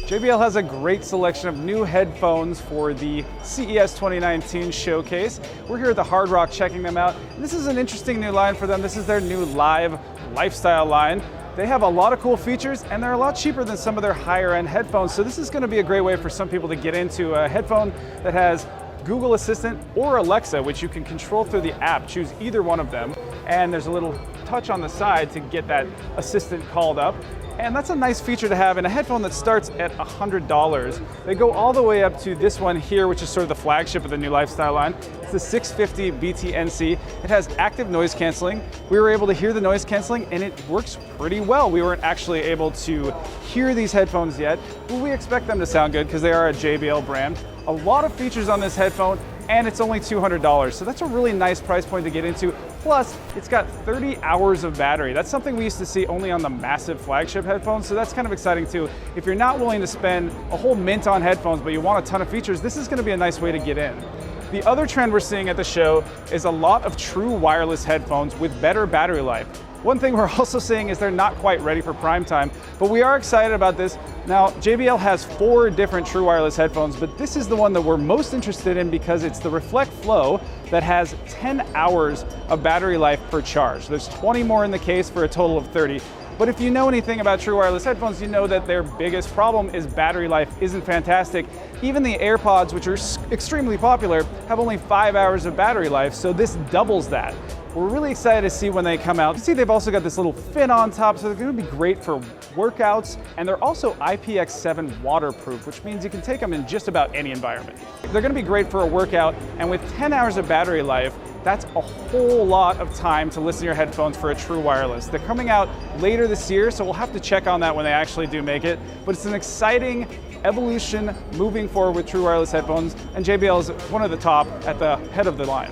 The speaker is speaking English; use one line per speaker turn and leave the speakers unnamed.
JBL has a great selection of new headphones for the CES 2019 showcase. We're here at the Hard Rock checking them out. This is an interesting new line for them. This is their new Live lifestyle line. They have a lot of cool features and they're a lot cheaper than some of their higher end headphones. So this is going to be a great way for some people to get into a headphone that has Google Assistant or Alexa, which you can control through the app. Choose either one of them. And there's a little touch on the side to get that assistant called up. And that's a nice feature to have in a headphone that starts at $100. They go all the way up to this one here, which is sort of the flagship of the new lifestyle line. It's the 650 BTNC. It has active noise canceling. We were able to hear the noise canceling and it works pretty well. We weren't actually able to hear these headphones yet, but we expect them to sound good because they are a JBL brand. A lot of features on this headphone and it's only $200. So that's a really nice price point to get into. Plus, it's got 30 hours of battery. That's something we used to see only on the massive flagship headphones, so that's kind of exciting too. If you're not willing to spend a whole mint on headphones, but you want a ton of features, this is gonna be a nice way to get in. The other trend we're seeing at the show is a lot of true wireless headphones with better battery life. One thing we're also seeing is they're not quite ready for prime time, but we are excited about this. Now, JBL has 4 different true wireless headphones, but this is the one that we're most interested in because it's the Reflect Flow that has 10 hours of battery life per charge. There's 20 more in the case for a total of 30. But if you know anything about true wireless headphones, you know that their biggest problem is battery life isn't fantastic. Even the AirPods, which are extremely popular, have only 5 hours of battery life, so this doubles that. We're really excited to see when they come out. You see they've also got this little fin on top, so they're gonna be great for workouts, and they're also IPX7 waterproof, which means you can take them in just about any environment. They're gonna be great for a workout, and with 10 hours of battery life, that's a whole lot of time to listen to your headphones for a true wireless. They're coming out later this year, so we'll have to check on that when they actually do make it, but it's an exciting evolution moving forward with true wireless headphones, and JBL is one of the top at the head of the line.